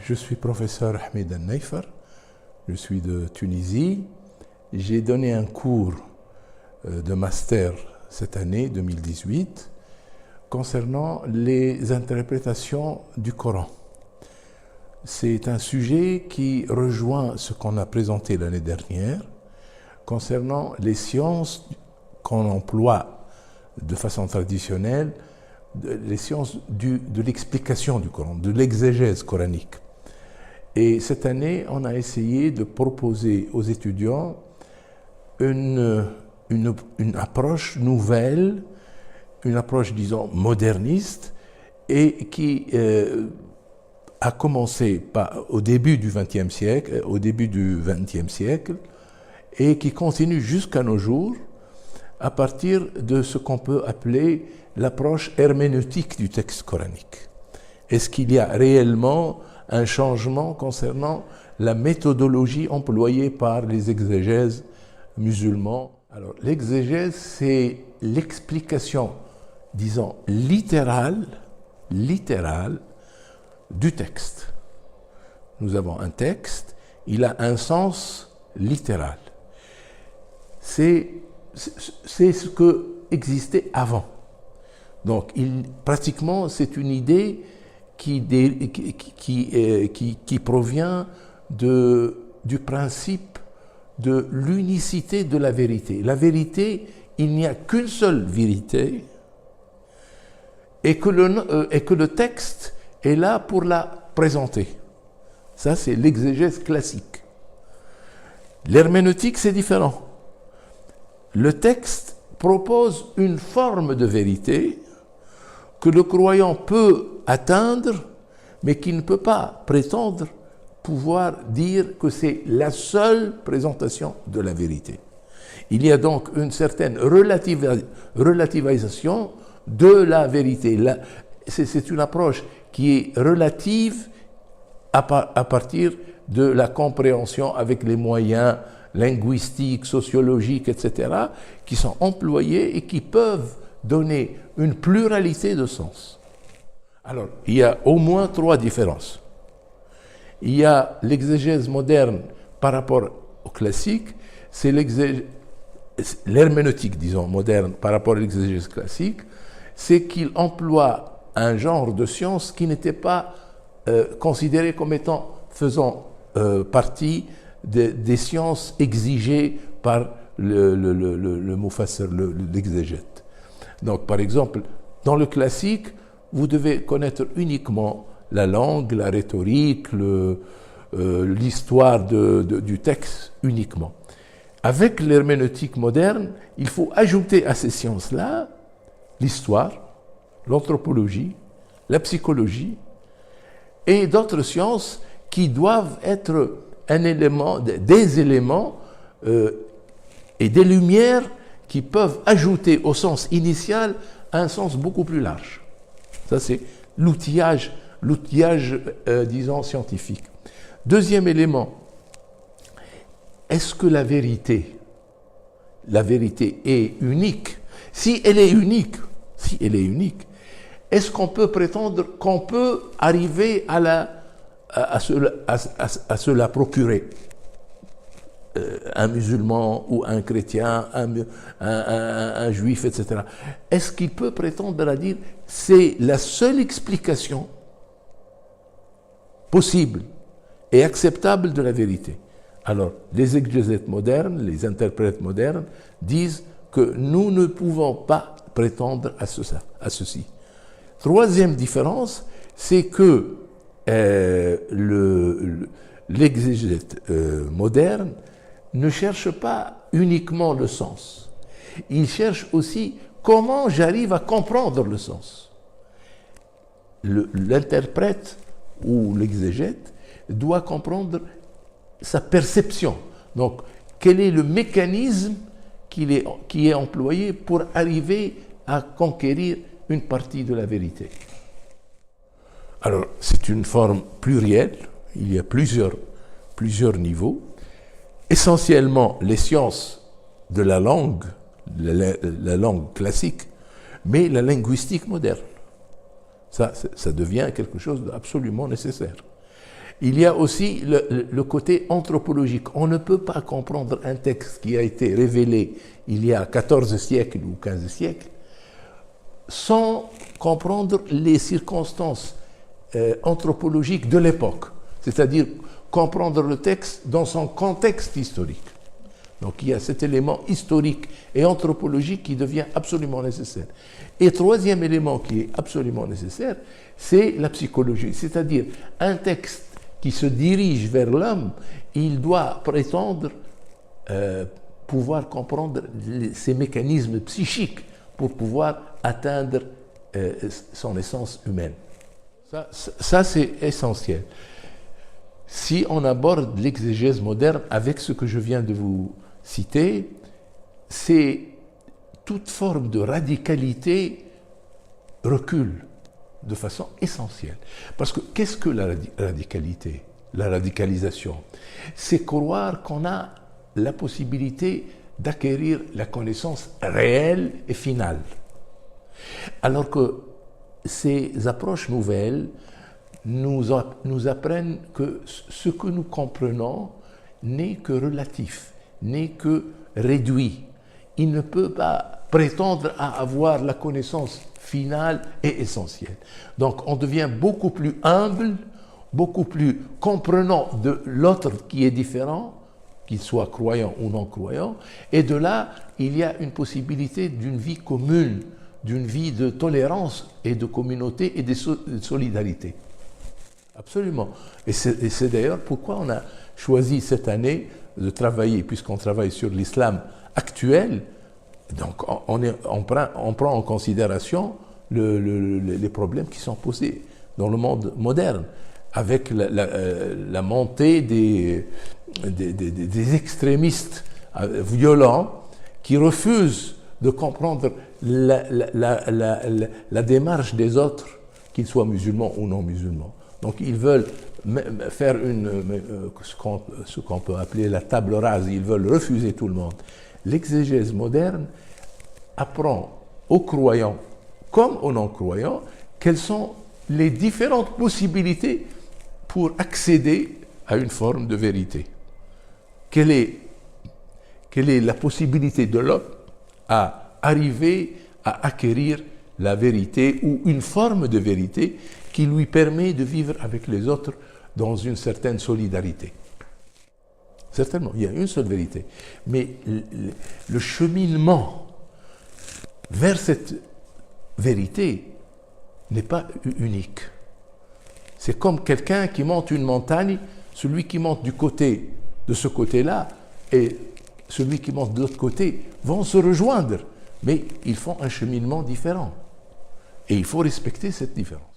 Je suis professeur Ahmed Al-Naifar, je suis de Tunisie. J'ai donné un cours de master cette année, 2018, concernant les interprétations du Coran. C'est un sujet qui rejoint ce qu'on a présenté l'année dernière concernant les sciences qu'on emploie de façon traditionnelle, les sciences de l'explication du Coran, de l'exégèse coranique. Et cette année, on a essayé de proposer aux étudiants une approche nouvelle, une approche, disons, moderniste, et qui a commencé au début du XXe siècle, et qui continue jusqu'à nos jours à partir de ce qu'on peut appeler l'approche herméneutique du texte coranique. Est-ce qu'il y a réellement un changement concernant la méthodologie employée par les exégèses musulmans? Alors, l'exégèse, c'est l'explication, disons, littérale du texte. Nous avons un texte, il a un sens littéral. C'est ce que existait avant. Donc, pratiquement, c'est une idée qui provient du principe de l'unicité de la vérité. La vérité, il n'y a qu'une seule vérité, et que le texte est là pour la présenter. Ça, c'est l'exégèse classique. L'herméneutique, c'est différent. Le texte propose une forme de vérité que le croyant peut atteindre, mais qui ne peut pas prétendre pouvoir dire que c'est la seule présentation de la vérité. Il y a donc une certaine relativisation de la vérité. C'est une approche qui est relative à partir de la compréhension avec les moyens linguistiques, sociologiques, etc., qui sont employés et qui peuvent donner une pluralité de sens. Alors, il y a au moins 3 différences. Il y a l'exégèse moderne par rapport au classique, c'est l'herméneutique, disons, moderne par rapport à l'exégèse classique, c'est qu'il emploie un genre de science qui n'était pas considéré comme faisant partie des sciences exigées par le mufassir, l'exégète. Donc, par exemple, dans le classique, vous devez connaître uniquement la langue, la rhétorique, l'histoire du texte uniquement. Avec l'herméneutique moderne, il faut ajouter à ces sciences-là l'histoire, l'anthropologie, la psychologie et d'autres sciences qui doivent être des éléments et des lumières qui peuvent ajouter au sens initial un sens beaucoup plus large. Ça, c'est l'outillage, disons, scientifique. Deuxième élément, est-ce que la vérité est unique? Si elle est unique, est-ce qu'on peut prétendre qu'on peut arriver à se la procurer? Un musulman ou un chrétien, un juif, etc. Est-ce qu'il peut prétendre à dire c'est la seule explication possible et acceptable de la vérité? Alors, les exégètes modernes, les interprètes modernes disent que nous ne pouvons pas prétendre à ceci. Troisième différence, c'est que l'exégète moderne ne cherche pas uniquement le sens. Il cherche aussi comment j'arrive à comprendre le sens. L'interprète ou l'exégète doit comprendre sa perception. Donc, quel est le mécanisme qui est employé pour arriver à conquérir une partie de la vérité? Alors, c'est une forme plurielle, il y a plusieurs niveaux. Essentiellement, les sciences de la langue, la langue classique, mais la linguistique moderne. Ça devient quelque chose d'absolument nécessaire. Il y a aussi le côté anthropologique. On ne peut pas comprendre un texte qui a été révélé il y a 14 siècles ou 15 siècles sans comprendre les circonstances anthropologiques de l'époque, c'est-à-dire comprendre le texte dans son contexte historique. Donc il y a cet élément historique et anthropologique qui devient absolument nécessaire. Et troisième élément qui est absolument nécessaire, c'est la psychologie, c'est-à-dire un texte qui se dirige vers l'homme, il doit prétendre pouvoir comprendre ces mécanismes psychiques pour pouvoir atteindre son essence humaine. Ça c'est essentiel. Si on aborde l'exégèse moderne avec ce que je viens de vous citer, c'est toute forme de radicalité recule de façon essentielle. Parce que qu'est-ce que la radicalité, la radicalisation? C'est croire qu'on a la possibilité d'acquérir la connaissance réelle et finale. Alors que ces approches nouvelles nous apprennent que ce que nous comprenons n'est que relatif, n'est que réduit. Il ne peut pas prétendre à avoir la connaissance finale et essentielle. Donc on devient beaucoup plus humble, beaucoup plus comprenant de l'autre qui est différent, qu'il soit croyant ou non croyant, et de là, il y a une possibilité d'une vie commune, d'une vie de tolérance et de communauté et de solidarité. Absolument. Et c'est d'ailleurs pourquoi on a choisi cette année de travailler, puisqu'on travaille sur l'islam actuel, donc on prend en considération les problèmes qui sont posés dans le monde moderne, avec la montée des extrémistes violents qui refusent de comprendre la démarche des autres, qu'ils soient musulmans ou non musulmans. Donc ils veulent faire ce qu'on peut appeler la table rase, ils veulent refuser tout le monde. L'exégèse moderne apprend aux croyants comme aux non-croyants quelles sont les différentes possibilités pour accéder à une forme de vérité. Quelle est la possibilité de l'homme à arriver à acquérir la vérité ou une forme de vérité qui lui permet de vivre avec les autres dans une certaine solidarité. Certainement, il y a une seule vérité. Mais le cheminement vers cette vérité n'est pas unique. C'est comme quelqu'un qui monte une montagne, celui qui monte du côté de ce côté-là et celui qui monte de l'autre côté vont se rejoindre, mais ils font un cheminement différent. Et il faut respecter cette différence.